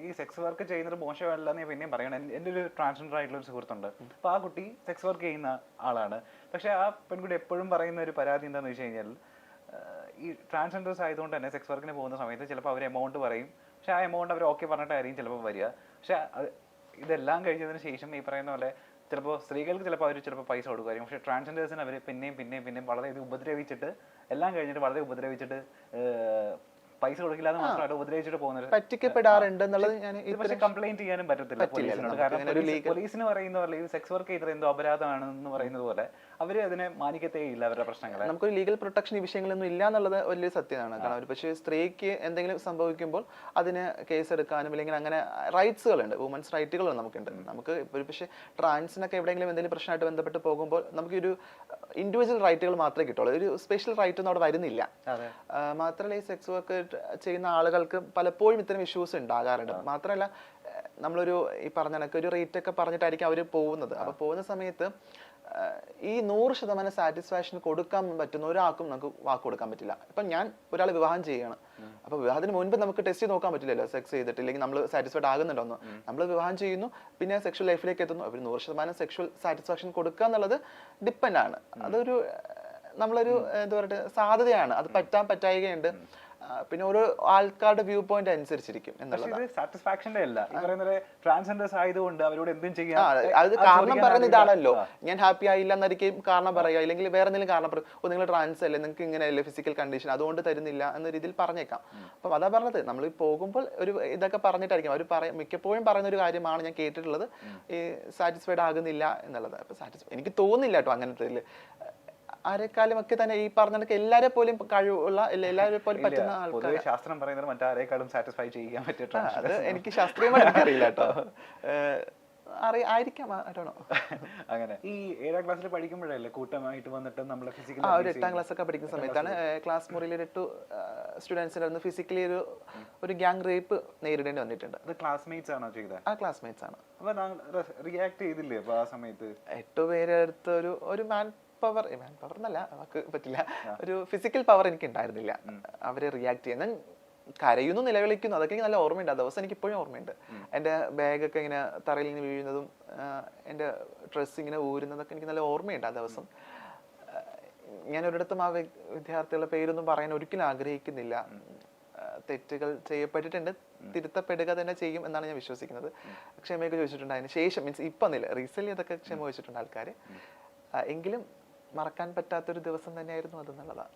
ഈ sex work ചെയ്യുന്നത് മോശമല്ലെന്ന് ഞാൻ പിന്നെയും പറയണം. എൻ്റെ ഒരു ട്രാൻസ്ജെൻഡർ ആയിട്ടുള്ള ഒരു സുഹൃത്തുണ്ട്. അപ്പോൾ ആ കുട്ടി സെക്സ് വർക്ക് ചെയ്യുന്ന ആളാണ്. പക്ഷേ ആ പെൺകുട്ടി എപ്പോഴും പറയുന്ന ഒരു പരാതി എന്താണെന്ന് വെച്ച് കഴിഞ്ഞാൽ, ഈ ട്രാൻസ്ജെൻഡേഴ്സ് ആയതുകൊണ്ട് തന്നെ സെക്സ് വർക്കിന് പോകുന്ന സമയത്ത് ചിലപ്പോൾ അവർ എമൗണ്ട് പറയും. പക്ഷേ ആ എമൗണ്ട് അവർ ഓക്കെ പറഞ്ഞിട്ടായിരിക്കും ചിലപ്പോൾ വരിക. പക്ഷേ ഇതെല്ലാം കഴിഞ്ഞതിന് ശേഷം ഈ പറയുന്ന പോലെ ചിലപ്പോൾ സ്ത്രീകൾക്ക് ചിലപ്പോൾ അവർ ചിലപ്പോൾ പൈസ കൊടുക്കുമായിരിക്കും. പക്ഷേ ട്രാൻസ്ജെൻഡേഴ്സിന് അവർ പിന്നെയും വളരെയധികം ഉപദ്രവിച്ചിട്ട്, എല്ലാം കഴിഞ്ഞിട്ട് വളരെ ഉപദ്രവിച്ചിട്ട് പൈസ കൊടുക്കില്ലാതെ മാത്രമായിട്ട് ഉപദ്രവിച്ചിട്ട് പോകുന്നത് പറ്റിക്കപ്പെടാറുണ്ട് എന്നുള്ളത് ഞാൻ പക്ഷേ കംപ്ലൈന്റ് ചെയ്യാനും പറ്റത്തില്ല പോലീസിനോട്. കാരണം പോലീസിന് പറയുന്ന പോലെ ഈ സെക്സ് വർക്ക് ചെയ്തത് എന്തോ അപരാധമാണെന്ന് പറയുന്നത് പോലെ അവർ അതിനെ മാനിക്കത്തേ ഇല്ല അവരുടെ പ്രശ്നങ്ങളെ. നമുക്കൊരു ലീഗൽ പ്രൊട്ടക്ഷൻ ഈ വിഷയങ്ങളൊന്നും ഇല്ല എന്നുള്ളത് വലിയ സത്യമാണ്. കാരണം ഒരു പക്ഷേ സ്ത്രീക്ക് എന്തെങ്കിലും സംഭവിക്കുമ്പോൾ അതിന് കേസ് എടുക്കാനും അല്ലെങ്കിൽ അങ്ങനെ റൈറ്റ്സുകളുണ്ട്, വുമൻസ് റൈറ്റുകളുണ്ട് നമുക്കുണ്ട്. നമുക്ക് ഒരു പക്ഷേ ട്രാൻസിനൊക്കെ എവിടെയെങ്കിലും എന്തെങ്കിലും പ്രശ്നമായിട്ട് ബന്ധപ്പെട്ട് പോകുമ്പോൾ നമുക്കൊരു ഇൻഡിവിജ്വൽ റൈറ്റുകൾ മാത്രമേ കിട്ടുള്ളൂ, ഒരു സ്പെഷ്യൽ റൈറ്റ് ഒന്നും അവിടെ വരുന്നില്ല. മാത്രമല്ല ഈ സെക്സ് വർക്ക് ചെയ്യുന്ന ആളുകൾക്ക് പലപ്പോഴും ഇത്തരം ഇഷ്യൂസ് ഉണ്ടാകാറുണ്ട്. മാത്രമല്ല നമ്മളൊരു ഈ പറഞ്ഞ കണക്ക് ഒരു റേറ്റ് ഒക്കെ പറഞ്ഞിട്ടായിരിക്കും അവർ പോകുന്നത്. അപ്പോൾ പോകുന്ന സമയത്ത് ഈ 100% സാറ്റിസ്ഫാക്ഷൻ കൊടുക്കാൻ പറ്റുന്ന ഒരാൾക്കും നമുക്ക് വാക്ക് കൊടുക്കാൻ പറ്റില്ല. ഇപ്പം ഞാൻ ഒരാൾ വിവാഹം ചെയ്യുകയാണ്, അപ്പോൾ വിവാഹത്തിന് മുൻപ് നമുക്ക് ടെസ്റ്റ് ചെയ്ത് നോക്കാൻ പറ്റില്ലല്ലോ സെക്സ് ചെയ്തിട്ടില്ലെങ്കിൽ നമ്മൾ സാറ്റിസ്ഫൈഡ് ആകുന്നുണ്ടോന്ന്. നമ്മൾ വിവാഹം ചെയ്യുന്നു, പിന്നെ സെക്ഷൽ ലൈഫിലേക്ക് എത്തുന്നു. അവർ 100% സെക്ഷൽ സാറ്റിസ്ഫാക്ഷൻ കൊടുക്കുക എന്നുള്ളത് ഡിപ്പെൻഡ് ആണ്. അതൊരു നമ്മളൊരു എന്താ പറയുക സാധ്യതയാണ്, അത് പറ്റായികയുണ്ട്. പിന്നെ ഓരോ ആൾക്കാരുടെ വ്യൂ പോയിന്റ് അനുസരിച്ചിരിക്കും എന്നുള്ളത്. സാറ്റിസ്ഫാക്ഷന്റെ അല്ല, ട്രാൻസ്ജെൻഡേഴ്സ് ആയതുകൊണ്ട് അവരോട് എന്തും ചെയ്യാം. അത് കാരണം പറയുന്ന ഇതാണല്ലോ, ഞാൻ ഹാപ്പി ആയില്ല എന്നായിരിക്കും കാരണം പറയുക, അല്ലെങ്കിൽ വേറെ എന്തെങ്കിലും കാരണം പറയും, ഓ നിങ്ങൾ ട്രാൻസ് അല്ലേ, നിങ്ങൾക്ക് ഇങ്ങനെയല്ലേ ഫിസിക്കൽ കണ്ടീഷൻ അതുകൊണ്ട് തരുന്നില്ല എന്ന രീതിയിൽ പറഞ്ഞേക്കാം. അപ്പം അതാ പറഞ്ഞത്, നമ്മൾ പോകുമ്പോൾ ഒരു ഇതൊക്കെ പറഞ്ഞിട്ടായിരിക്കും അവർ മിക്കപ്പോഴും പറയുന്ന ഒരു കാര്യമാണ് ഞാൻ കേട്ടിട്ടുള്ളത്, ഈ സാറ്റിസ്ഫൈഡ് ആകുന്നില്ല എന്നുള്ളത്. അപ്പൊ എനിക്ക് തോന്നുന്നില്ല കേട്ടോ അങ്ങനത്തെ ആരെക്കാളും ഒക്കെ തന്നെ ഈ പറഞ്ഞ എല്ലാരെ പോലും കഴിവുള്ള എല്ലാവരെ പോലും പറ്റുന്ന ആൾക്കാർ. ശാസ്ത്രം പറയുന്നത് മറ്റാരെക്കാളും സാറ്റിസ്ഫൈ ചെയ്യാൻ പറ്റിയിട്ട് അത് എനിക്ക് ശാസ്ത്രീയമായിട്ട് എനിക്കറിയില്ല കേട്ടോ, ആയിരിക്കാം. അങ്ങനെ ഈ 7ാം ക്ലാസ്സിൽ പഠിക്കുമ്പോഴല്ലേ കൂട്ടമായിട്ട് വന്നിട്ട് നമ്മൾ ഫിസിക്കലി ഒരു 8ാം ക്ലാസ് ഒക്കെ പഠിക്കുന്ന സമയത്താണ് ക്ലാസ് മുറിയിൽ 8 സ്റ്റുഡൻസിന് ഫിസിക്കലി ഒരു ഗ്യാങ് റേപ്പ് നേരിടേണ്ടി വന്നിട്ടുണ്ട്. അത് ക്ലാസ്മേറ്റ്സ് ആണോ ചെയ്തത്? ആ ക്ലാസ്മേറ്റ്സ് ആണ്. അപ്പൊ റിയാക്ട് ചെയ്തില്ലേ ആ സമയത്ത്? 8 പേരെ അടുത്ത് ഒരു മാൻ പവർ എന്നല്ല, നമുക്ക് പറ്റില്ല, ഒരു ഫിസിക്കൽ പവർ എനിക്ക് ഉണ്ടായിരുന്നില്ല അവരെ റിയാക്ട് ചെയ്യാൻ. കരയുന്നു, നിലവിളിക്കുന്നു, അതൊക്കെ എനിക്ക് നല്ല ഓർമ്മയുണ്ട്. ആ ദിവസം എനിക്ക് ഇപ്പോഴും ഓർമ്മയുണ്ട്. എൻ്റെ ബാഗൊക്കെ ഇങ്ങനെ തറയിൽ നിന്ന് വീഴുന്നതും എൻ്റെ ഡ്രസ്സ് ഇങ്ങനെ ഊരുന്നതൊക്കെ എനിക്ക് നല്ല ഓർമ്മയുണ്ട് ആ ദിവസം. ഞാൻ ഒരിടത്തും ആ വിദ്യാർത്ഥികളുടെ പേരൊന്നും പറയാൻ ഒരിക്കലും ആഗ്രഹിക്കുന്നില്ല. തെറ്റുകൾ ചെയ്യപ്പെട്ടിട്ടുണ്ട്, തിരുത്തപ്പെടുക തന്നെ ചെയ്യും എന്നാണ് ഞാൻ വിശ്വസിക്കുന്നത്. ക്ഷമയൊക്കെ ചോദിച്ചിട്ടുണ്ട് അതിന് ശേഷം, മീൻസ് ഇപ്പം ഒന്നുമില്ല, റീസെന്റ് അതൊക്കെ ക്ഷമ ചോദിച്ചിട്ടുണ്ട് ആൾക്കാർ. എങ്കിലും മറക്കാൻ പറ്റാത്തൊരു ദിവസം തന്നെയായിരുന്നു അതെന്നുള്ളതാണ്.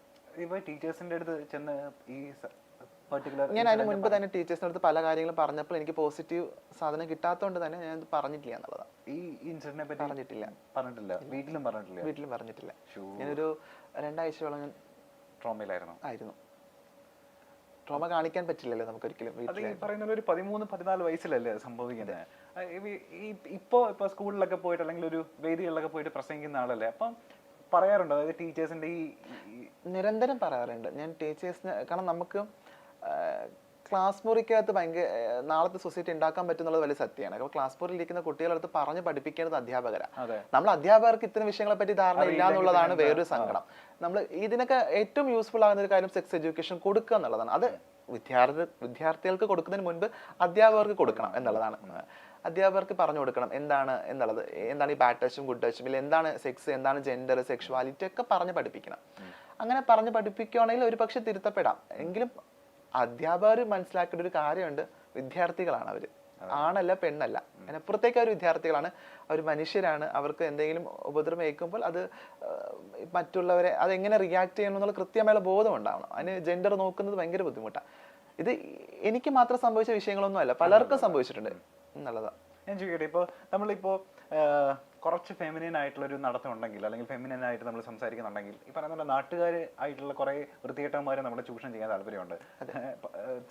ഇപ്പൊ ടീച്ചേഴ്സിന്റെ അടുത്ത് ചെന്ന് ഈ ഞാൻ അതിന് മുൻപ് തന്നെ ടീച്ചേഴ്സിന്റെ അടുത്ത് പല കാര്യങ്ങളും പറഞ്ഞപ്പോൾ എനിക്ക് പോസിറ്റീവ് സാധനം കിട്ടാത്തതുകൊണ്ട് തന്നെ ഞാൻ പറഞ്ഞിട്ടില്ല എന്നുള്ളതാണ്. ഈ ഇൻസിഡന്റിനെ പറ്റി പറഞ്ഞിട്ടില്ല വീട്ടിലും പറഞ്ഞിട്ടില്ല. ഞാനൊരു 2 ആഴ്ചയോളം ഞാൻ ട്രോമയിലായിരുന്നു. ട്രോമ കാണിക്കാൻ പറ്റില്ലല്ലോ നമുക്ക് ഒരിക്കലും. അത് ഈ പറയുന്ന ഒരു 13-14 വയസ്സിലല്ലേ സംഭവിക്കുന്നത്. ഇപ്പൊ സ്കൂളിലൊക്കെ പോയിട്ട് അല്ലെങ്കിൽ ഒരു വേദികളിലൊക്കെ പോയിട്ട് പ്രസംഗിക്കുന്ന ആളല്ലേ, അപ്പം പറയാറുണ്ടോ അതായത് ടീച്ചേഴ്സിന്റെ ഈ നിരന്തരം പറയാറുണ്ട് ഞാൻ ടീച്ചേഴ്സിന്. കാരണം നമുക്ക് ക്ലാസ് മുറിക്കകത്ത് ഭയങ്കര നാളത്തെ സൊസൈറ്റി ഉണ്ടാക്കാൻ പറ്റുന്നുള്ളത് വലിയ സത്യമാണ്. അപ്പോൾ ക്ലാസ് മുറിയിൽ ഇരിക്കുന്ന കുട്ടികളടുത്ത് പറഞ്ഞ് പഠിപ്പിക്കേണ്ടത് അധ്യാപകരാണ്. നമ്മൾ അധ്യാപകർക്ക് ഇത്തരം വിഷയങ്ങളെ പറ്റി ധാരണ ഇല്ല എന്നുള്ളതാണ് വേറൊരു സങ്കടം. നമ്മൾ ഇതിനൊക്കെ ഏറ്റവും യൂസ്ഫുൾ ആകുന്ന ഒരു കാര്യം സെക്സ് എഡ്യൂക്കേഷൻ കൊടുക്കുക എന്നുള്ളതാണ്. അത് വിദ്യാർത്ഥികൾക്ക് കൊടുക്കുന്നതിന് മുൻപ് അധ്യാപകർക്ക് കൊടുക്കണം എന്നുള്ളതാണ്. അധ്യാപകർക്ക് പറഞ്ഞു കൊടുക്കണം എന്താണ് എന്നുള്ളത്, എന്താണ് ഈ ബാഡ് ടച്ചും ഗുഡ് ടച്ചും, ഇല്ല എന്താണ് സെക്സ്, എന്താണ് ജെൻഡർ, സെക്ഷുവാലിറ്റി ഒക്കെ പറഞ്ഞ് പഠിപ്പിക്കണം. അങ്ങനെ പറഞ്ഞ് പഠിപ്പിക്കുകയാണെങ്കിൽ ഒരു പക്ഷെ തിരുത്തപ്പെടാം. എങ്കിലും അധ്യാപകർ മനസ്സിലാക്കേണ്ട ഒരു കാര്യമുണ്ട്, വിദ്യാർത്ഥികളാണ് അവർ, ആണല്ല പെണ്ണല്ല, അതിനപ്പുറത്തേക്ക് അവർ വിദ്യാർത്ഥികളാണ്, അവർ മനുഷ്യരാണ്. അവർക്ക് എന്തെങ്കിലും ഉപദ്രവം ഏൽക്കുമ്പോൾ അത് മറ്റുള്ളവരെ അതെങ്ങനെ റിയാക്ട് ചെയ്യണം എന്നുള്ള കൃത്യമായുള്ള ബോധം ഉണ്ടാവണം. അതിന് ജെൻഡർ നോക്കുന്നത് ഭയങ്കര ബുദ്ധിമുട്ടാണ്. ഇത് എനിക്ക് മാത്രം സംഭവിച്ച വിഷയങ്ങളൊന്നും അല്ല, പലർക്കും സംഭവിച്ചിട്ടുണ്ട് എന്നുള്ളതാണ്. ഞാൻ ചോദിക്കട്ടെ, ഇപ്പോൾ നമ്മളിപ്പോൾ കുറച്ച് ഫെമിനിൻ ആയിട്ടുള്ളൊരു നടത്തം ഉണ്ടെങ്കിൽ അല്ലെങ്കിൽ ഫെമിനിൻ ആയിട്ട് നമ്മൾ സംസാരിക്കുന്നുണ്ടെങ്കിൽ ഈ പറയുന്ന നാട്ടുകാർ ആയിട്ടുള്ള കുറേ വൃത്തികെട്ടന്മാരെ നമ്മളെ ചൂഷണം ചെയ്യാൻ താല്പര്യമുണ്ട്,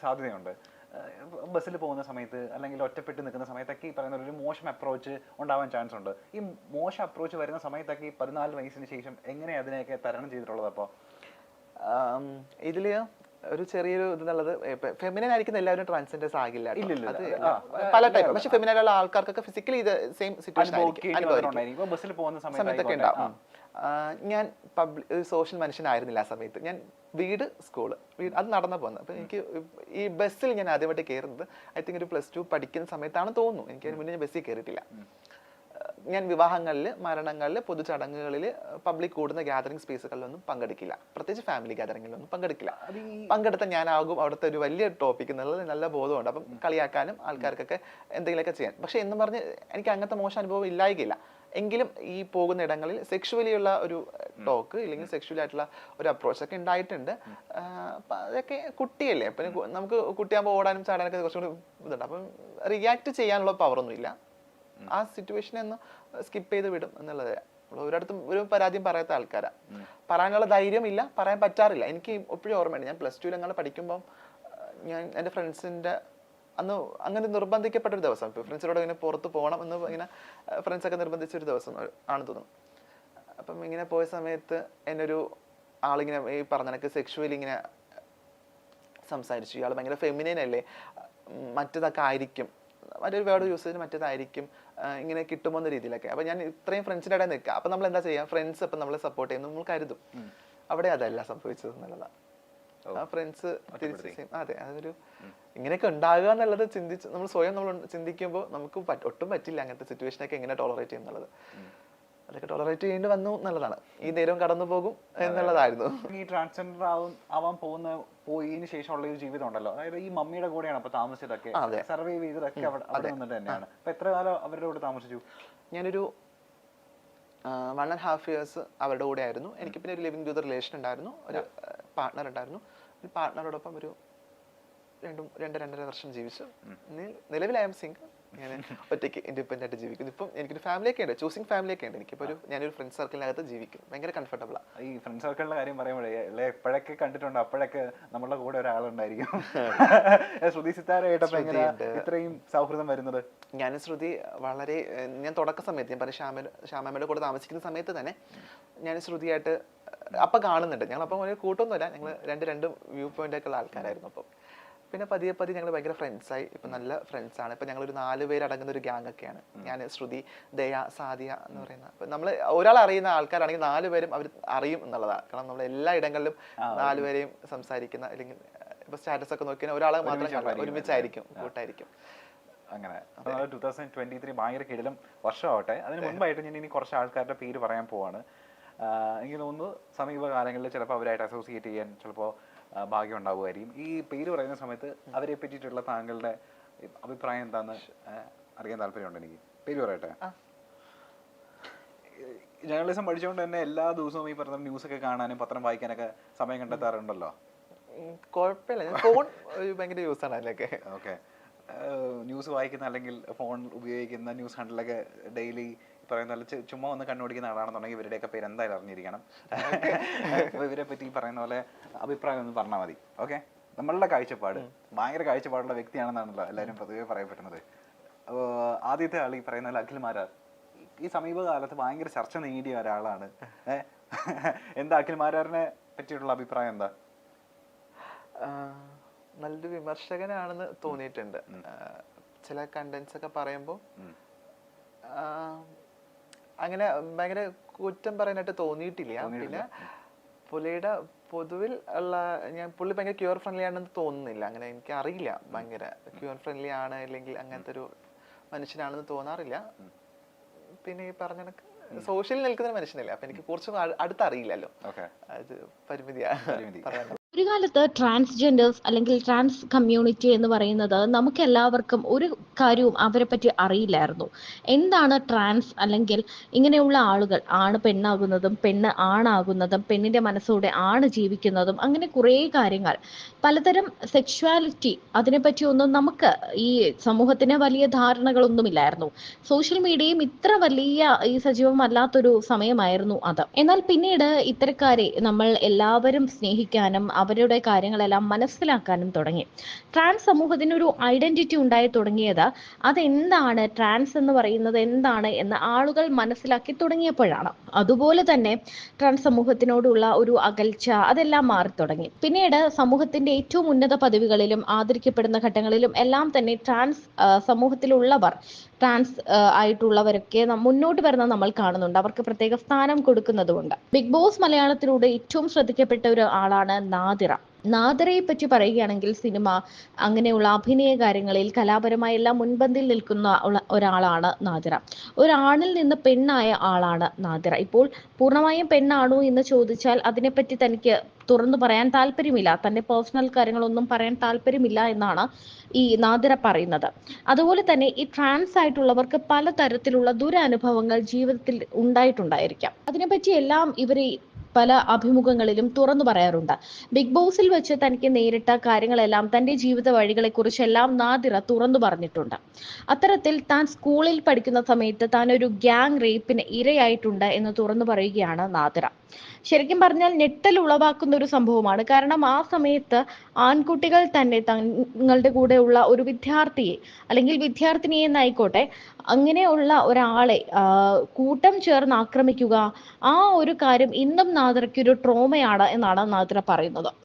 സാധ്യതയുണ്ട്. ബസ്സിൽ പോകുന്ന സമയത്ത് അല്ലെങ്കിൽ ഒറ്റപ്പെട്ട് നിൽക്കുന്ന സമയത്തൊക്കെ ഈ പറയുന്ന ഒരു മോശം അപ്രോച്ച് ഉണ്ടാവാൻ ചാൻസ് ഉണ്ട്. ഈ മോശം അപ്രോച്ച് വരുന്ന സമയത്തൊക്കെ ഈ 14 വയസ്സിന് ശേഷം എങ്ങനെ അതിനെയൊക്കെ തരണം ചെയ്തിട്ടുള്ളത്? അപ്പോൾ ഇതില് ഒരു ചെറിയൊരു ഇതെന്നുള്ളത് ഫെമിനൻ ആയിരിക്കുന്ന എല്ലാവരും ട്രാൻസ്ജെൻഡേഴ്സ് ആകില്ല കേട്ടോ. ഇല്ലില്ല. അത് ആ, പല ടൈപ്പ്. പക്ഷെ ഫെമിനായിട്ടുള്ള ആൾക്കാർക്കൊക്കെ ഫിസിക്കലി ഇത് സെയിം സിറ്റുവേഷൻ അനുഭവിക്കും. ബസ്സിൽ പോകുന്ന സമയത്തൊക്കെ ഉണ്ടാവും. ഞാൻ ഒരു സോഷ്യൽ മനുഷ്യനായിരുന്നില്ല ആ സമയത്ത്. ഞാൻ വീട് അത് നടന്നു പോകുന്നത്. അപ്പൊ എനിക്ക് ഈ ബസ്സിൽ ഞാൻ ആദ്യമായിട്ട് കയറുന്നത് ഐ തിങ്ക് ഒരു +2 പഠിക്കുന്ന സമയത്താണ് തോന്നുന്നു. എനിക്ക് അതിന് മുന്നേ ഞാൻ ബസ്സിൽ കയറിയിട്ടില്ല. ഞാൻ വിവാഹങ്ങളിൽ, മരണങ്ങളിൽ, പൊതുചടങ്ങുകളിൽ, പബ്ലിക് കൂടുന്ന ഗ്യാതറിംഗ് സ്പേസുകളിലൊന്നും പങ്കെടുക്കില്ല. പ്രത്യേകിച്ച് ഫാമിലി ഗ്യാതറിംഗിലൊന്നും പങ്കെടുക്കില്ല. പങ്കെടുത്ത ഞാനാകും അവിടുത്തെ ഒരു വലിയ ടോപ്പിക് എന്നുള്ളത് നല്ല ബോധമുണ്ട്. അപ്പം കളിയാക്കാനും ആൾക്കാർക്കൊക്കെ എന്തെങ്കിലുമൊക്കെ ചെയ്യാൻ. പക്ഷെ എന്ന് പറഞ്ഞ് എനിക്ക് അങ്ങനത്തെ മോശം അനുഭവം ഇല്ലായികയില്ല. എങ്കിലും ഈ പോകുന്ന ഇടങ്ങളിൽ സെക്ഷുവലി ഉള്ള ഒരു ടോക്ക് ഇല്ലെങ്കിൽ സെക്ഷുവലി ആയിട്ടുള്ള ഒരു അപ്രോച്ച് ഒക്കെ ഉണ്ടായിട്ടുണ്ട്. അതൊക്കെ കുട്ടിയല്ലേ, അപ്പം നമുക്ക് കുട്ടിയാകുമ്പോൾ ഓടാനും ചാടാനൊക്കെ കുറച്ചും കൂടി ഇതുണ്ട്. അപ്പം റിയാക്ട് ചെയ്യാനുള്ള പവറൊന്നും ഇല്ല. ആ സിറ്റുവേഷനെ ഒന്ന് സ്കിപ്പ് ചെയ്ത് വിടും എന്നുള്ളത്. ഒരിടത്തും ഒരു പരാതിയും പറയാത്ത ആൾക്കാരാ. പറയാനുള്ള ധൈര്യം ഇല്ല, പറയാൻ പറ്റാറില്ല. എനിക്ക് എപ്പോഴും ഓർമ്മയുണ്ട്, ഞാൻ +2 അങ്ങനെ പഠിക്കുമ്പോൾ ഞാൻ എൻ്റെ ഫ്രണ്ട്സിൻ്റെ അന്ന് അങ്ങനെ നിർബന്ധിക്കപ്പെട്ടൊരു ദിവസം, ഇപ്പോൾ ഫ്രണ്ട്സിനോട് ഇങ്ങനെ പുറത്ത് പോകണം എന്ന് ഇങ്ങനെ ഫ്രണ്ട്സൊക്കെ നിർബന്ധിച്ചൊരു ദിവസം ആണ് തോന്നുന്നു. അപ്പം ഇങ്ങനെ പോയ സമയത്ത് എന്നൊരു ആളിങ്ങനെ ഈ പറഞ്ഞ കണക്ക് സെക്ഷുവലി ഇങ്ങനെ സംസാരിച്ചു. ഇയാൾ ഭയങ്കര ഫെമിനൈൻ അല്ലേ, മറ്റേതൊക്കെ ആയിരിക്കും, മറ്റൊരു വേർഡ് യൂസ് ചെയ്ത് മറ്റേതായിരിക്കും, ഇങ്ങനെ കിട്ടുമോ എന്ന രീതിയിലൊക്കെ. അപ്പം ഞാൻ ഇത്രയും ഫ്രണ്ട്സിൻ്റെ ഇടയിൽ നിൽക്കുക. അപ്പം നമ്മൾ എന്താ ചെയ്യുക, ഫ്രണ്ട്സ് അപ്പം നമ്മളെ സപ്പോർട്ട് ചെയ്യുന്നു നമ്മൾ കരുതും. അവിടെ അതല്ല സംഭവിച്ചത് എന്നുള്ളതാണ്. ആ ഫ്രണ്ട്സ് തിരിച്ച് അതെ, അതൊരു ഇങ്ങനെയൊക്കെ ഉണ്ടാകുക എന്നുള്ളത് നമ്മൾ സ്വയം ചിന്തിക്കുമ്പോൾ നമുക്ക് ഒട്ടും പറ്റില്ല അങ്ങനത്തെ സിറ്റുവേഷനൊക്കെ എങ്ങനെ ടോളറേറ്റ് ചെയ്യും എന്നുള്ളത്. അതൊക്കെ ടോളറേറ്റ് ചെയ്യേണ്ടി വന്നു എന്നുള്ളതാണ്. ഈ നേരവും കടന്നു പോകും എന്നുള്ളതായിരുന്നു. ഈ ട്രാൻസ്ജെൻഡർ ആവാൻ പോയതിനു ശേഷമുള്ള ഒരു ജീവിതം ഉണ്ടല്ലോ, അതായത് ഈ മമ്മിയുടെ കൂടെയാണ് അപ്പൊ താമസിച്ചതൊക്കെ, സർവൈവ് ചെയ്തതൊക്കെ അവിടെ നിന്നിട്ട് തന്നെയാണ്. അപ്പൊ എത്ര കാലം അവരുടെ കൂടെ താമസിച്ചു? ഞാനൊരു 1.5 years അവരുടെ കൂടെ ആയിരുന്നു. എനിക്ക് പിന്നെ ഒരു ലിവിംഗ് ടു ദ റിലേഷൻ ഉണ്ടായിരുന്നു, ഒരു പാർട്ട്ണർ ഉണ്ടായിരുന്നു. ഒരു പാർട്ട്ണറോടൊപ്പം ഒരു 2-2.5 വർഷം ജീവിച്ചു. നിലവിൽ ഐ എം സിംഗിൾ. ഞാൻ ഒറ്റയ്ക്ക് ഇൻഡിപെൻഡന്റ് ആയിട്ട് ജീവിക്കുന്നു. ഇപ്പം എനിക്കൊരു ഫാമിലിയൊക്കെ ഉണ്ട്, ചൂസിങ് ഫാമിലിയൊക്കെ ഉണ്ട്. എനിക്കിപ്പോൾ ഞാനൊരു ഫ്രണ്ട് സർക്കിളിനകത്ത് ജീവിക്കും, ഭയങ്കര കംഫർട്ടബിളാണ്. ഈ ഫ്രണ്ട് സർക്കിളിന്റെ കാര്യം പറയുമ്പോഴേ എപ്പോഴൊക്കെ കണ്ടിട്ടുണ്ട് അപ്പോഴൊക്കെ നമ്മളുടെ കൂടെ ഒരാളുണ്ടായിരിക്കും. ശ്രുതി സിത്താര കേട്ടപ്പോൾ എങ്ങനെയാണ് ഇത്രയും സൗഹൃദം വരുന്നത്? ഞാൻ ശ്രുതി ഞാൻ തുടക്ക സമയത്ത് ഞാൻ പറഞ്ഞ ശ്യാമയുടെ കൂടെ താമസിക്കുന്ന സമയത്ത് തന്നെ ഞാൻ ശ്രുതിയായിട്ട് അപ്പം കാണുന്നുണ്ട്. ഞങ്ങളപ്പം ഒരു കൂട്ടൊന്നുമില്ല, ഞങ്ങൾ രണ്ട് വ്യൂ പോയിന്റ് ഒക്കെ ഉള്ള ആൾക്കാരായിരുന്നു. അപ്പം പിന്നെ പതിയെ ഞങ്ങൾ ഭയങ്കര ഫ്രണ്ട്സായി. ഇപ്പം നല്ല ഫ്രണ്ട്സാണ്. ഇപ്പം ഞങ്ങളൊരു 4 പേര് അടങ്ങുന്ന ഒരു ഗ്യാങ് ഒക്കെയാണ്. ഞാൻ, ശ്രുതി, ദയ, സാദിയ എന്ന് പറയുന്ന. അപ്പം നമ്മൾ ഒരാൾ അറിയുന്ന ആൾക്കാരാണെങ്കിൽ 4 പേരും അവർ അറിയും എന്നുള്ളതാണ്. കാരണം നമ്മൾ എല്ലാ ഇടങ്ങളിലും 4 പേരെയും സംസാരിക്കുന്ന, അല്ലെങ്കിൽ ഇപ്പൊ സ്റ്റാറ്റസ് ഒക്കെ നോക്കിയാൽ ഒരാളെ മാത്രം ഒരുമിച്ചായിരിക്കും, കൂട്ടായിരിക്കും. അങ്ങനെ 2023 ഭയങ്കര കിടിലം വർഷമാവട്ടെ. അതിന് മുൻപായിട്ട് ഞാൻ ഇനി കുറച്ച് ആൾക്കാരുടെ പേര് പറയാൻ പോവാണ്. എനിക്ക് തോന്നുന്നു സമീപകാലങ്ങളിൽ ചിലപ്പോൾ അവരായിട്ട് അസോസിയേറ്റ് ചെയ്യാൻ ചിലപ്പോൾ ഭാഗ്യം ഉണ്ടാവുമായിരിക്കും. ഈ പേര് പറയുന്ന സമയത്ത് അവരെ പറ്റിയിട്ടുള്ള താങ്കളുടെ അഭിപ്രായം എന്താന്ന് അറിയാൻ താല്പര്യമുണ്ട് എനിക്ക്. പേര് പറയട്ടെ. ജേർണലിസം പഠിച്ചുകൊണ്ട് തന്നെ എല്ലാ ദിവസവും ഈ പറഞ്ഞ ന്യൂസൊക്കെ കാണാനും പത്രം വായിക്കാനൊക്കെ സമയം കണ്ടെത്താറുണ്ടല്ലോ? കുഴപ്പമില്ല, ഫോൺ ഭയങ്കര യൂസ് ആണ് അതിലൊക്കെ. ഓക്കെ, ന്യൂസ് വായിക്കുന്ന അല്ലെങ്കിൽ ഫോൺ ഉപയോഗിക്കുന്ന ന്യൂസ് ഹാൻഡിലൊക്കെ ഡെയിലി പറയുന്ന പോലെ ചുമ്മാ ഒന്ന് കണ്ണോടിക്കുന്ന ആളാണെന്നുണ്ടെങ്കിൽ ഇവരുടെയൊക്കെ പേര് എന്തായാലും അറിഞ്ഞിരിക്കണം. ഇവരെ പറ്റി പറയുന്ന പോലെ അഭിപ്രായം ഒന്ന് പറഞ്ഞാൽ മതി. ഓക്കെ, നമ്മളുടെ കാഴ്ചപ്പാട് ഭയങ്കര കാഴ്ചപ്പാടുള്ള വ്യക്തിയാണെന്നാണല്ലോ എല്ലാവരും പൊതുവെ പറയപ്പെടുന്നത്. ആദ്യത്തെ ആൾ ഈ പറയുന്ന പോലെ അഖിൽ മാരാർ ഈ സമീപകാലത്ത് ഭയങ്കര ചർച്ച നേടിയ ഒരാളാണ്. എന്താ അഖിൽ മാരാറിനെ പറ്റിയിട്ടുള്ള അഭിപ്രായം എന്താ? നല്ലൊരു വിമർശകനാണെന്ന് തോന്നിയിട്ടുണ്ട്. ചില കണ്ടന്റ്സ് ഒക്കെ പറയുമ്പോൾ അങ്ങനെ ഭയങ്കര കുറ്റം പറയാനായിട്ട് തോന്നിയിട്ടില്ല. പിന്നെ പുള്ളിയുടെ പൊതുവിൽ ഉള്ള പുള്ളി ഭയങ്കര ക്യൂർ ഫ്രണ്ട്ലി ആണെന്ന് തോന്നുന്നില്ല. അങ്ങനെ എനിക്ക് അറിയില്ല, ഭയങ്കര ക്യൂർ ഫ്രണ്ട്ലി ആണ് അല്ലെങ്കിൽ അങ്ങനത്തെ ഒരു മനുഷ്യനാണെന്ന് തോന്നാറില്ല. പിന്നെ ഈ പറഞ്ഞ കണക്ക് സോഷ്യലിൽ നിൽക്കുന്ന മനുഷ്യനല്ലേ, അപ്പൊ എനിക്ക് കുറച്ചും അടുത്തറിയില്ലല്ലോ, അത് പരിമിതിയാണ്. ഒരു കാലത്ത് ട്രാൻസ്ജെൻഡേഴ്സ് അല്ലെങ്കിൽ ട്രാൻസ് കമ്മ്യൂണിറ്റി എന്ന് പറയുന്നത് നമുക്ക് എല്ലാവർക്കും ഒരു കാര്യവും അവരെ പറ്റി അറിയില്ലായിരുന്നു. എന്താണ് ട്രാൻസ്, അല്ലെങ്കിൽ ഇങ്ങനെയുള്ള ആളുകൾ, ആണ് പെണ്ണാകുന്നതും പെണ്ണ് ആണാകുന്നതും പെണ്ണിന്റെ മനസ്സോടെ ആണ് ജീവിക്കുന്നതും, അങ്ങനെ കുറേ കാര്യങ്ങൾ, പലതരം സെക്ഷുവാലിറ്റി, അതിനെപ്പറ്റിയൊന്നും നമുക്ക് ഈ സമൂഹത്തിന് വലിയ ധാരണകളൊന്നുമില്ലായിരുന്നു. സോഷ്യൽ മീഡിയയും ഇത്ര വലിയ ഈ സജീവമല്ലാത്തൊരു സമയമായിരുന്നു അത്. എന്നാൽ പിന്നീട് ഇത്തരക്കാരെ നമ്മൾ എല്ലാവരും സ്നേഹിക്കാനും അവരുടെ കാര്യങ്ങളെല്ലാം മനസ്സിലാക്കാനും തുടങ്ങി. ട്രാൻസ് സമൂഹത്തിന് ഒരു ഐഡന്റിറ്റി ഉണ്ടായി തുടങ്ങിയത് അതെന്താണ്, ട്രാൻസ് എന്ന് പറയുന്നത് എന്താണ് എന്ന് ആളുകൾ മനസ്സിലാക്കി തുടങ്ങിയപ്പോഴാണ്. അതുപോലെ തന്നെ ട്രാൻസ് സമൂഹത്തിനോടുള്ള ഒരു അകൽച്ച അതെല്ലാം മാറി തുടങ്ങി. പിന്നീട് സമൂഹത്തിന്റെ ഏറ്റവും ഉന്നത പദവികളിലും ആദരിക്കപ്പെടുന്ന ഘട്ടങ്ങളിലും എല്ലാം തന്നെ ട്രാൻസ് സമൂഹത്തിലുള്ളവർ, ട്രാൻസ് ആയിട്ടുള്ളവരൊക്കെ മുന്നോട്ട് വരുന്നത് നമ്മൾ കാണുന്നുണ്ട്. അവർക്ക് പ്രത്യേക സ്ഥാനം കൊടുക്കുന്നതുകൊണ്ട്. ബിഗ് ബോസ് മലയാളത്തിലൂടെ ഏറ്റവും ശ്രദ്ധിക്കപ്പെട്ട ഒരു ആളാണ് നാദിറ. നാദിറയെ പറ്റി പറയുകയാണെങ്കിൽ സിനിമ അങ്ങനെയുള്ള അഭിനയ കാര്യങ്ങളിൽ കലാപരമായ എല്ലാം മുൻപന്തിയിൽ നിൽക്കുന്ന ഒരാളാണ് നാദിറ. ഒരാണിൽ നിന്ന് പെണ്ണായ ആളാണ് നാദിറ. ഇപ്പോൾ പൂർണ്ണമായും പെണ്ണാണോ എന്ന് ചോദിച്ചാൽ അതിനെപ്പറ്റി തനിക്ക് തുറന്നു പറയാൻ താല്പര്യമില്ല. തന്റെ പേഴ്സണൽ കാര്യങ്ങളൊന്നും പറയാൻ താല്പര്യമില്ല എന്നാണ് ഈ നാദിറ പറയുന്നത്. അതുപോലെ തന്നെ ഈ ട്രാൻസ് ആയിട്ടുള്ളവർക്ക് പലതരത്തിലുള്ള ദുരനുഭവങ്ങൾ ജീവിതത്തിൽ ഉണ്ടായിട്ടുണ്ടായിരിക്കാം. അതിനെപ്പറ്റി എല്ലാം ഇവർ പല അഭിമുഖങ്ങളിലും തുറന്നു പറയാറുണ്ട്. ബിഗ് ബോസിൽ വെച്ച് തനിക്ക് നേരിട്ട കാര്യങ്ങളെല്ലാം, തന്റെ ജീവിത വഴികളെ കുറിച്ചെല്ലാം നാദിറ തുറന്നു പറഞ്ഞിട്ടുണ്ട്. അത്തരത്തിൽ താൻ സ്കൂളിൽ പഠിക്കുന്ന സമയത്ത് താൻ ഒരു ഗ്യാങ് റേപ്പിന് ഇരയായിട്ടുണ്ട് എന്ന് തുറന്നു പറയുകയാണ് നാദിറ. ശരിക്കും പറഞ്ഞാൽ ഞെട്ടൽ ഉളവാക്കുന്ന ഒരു സംഭവമാണ്. കാരണം ആ സമയത്ത് ആൺകുട്ടികൾ തന്നെ തങ്ങളുടെ കൂടെയുള്ള ഒരു വിദ്യാർത്ഥിയെ അല്ലെങ്കിൽ വിദ്യാർത്ഥിനിയെ എന്നായിക്കോട്ടെ, അങ്ങനെയുള്ള ഒരാളെ കൂട്ടം ചേർന്ന് ആക്രമിക്കുക, ആ ഒരു കാര്യം ഇന്നും നാദിറയ്ക്ക് ഒരു ട്രോമയാണ് എന്നാണ് നാദിറ പറയുന്നത്.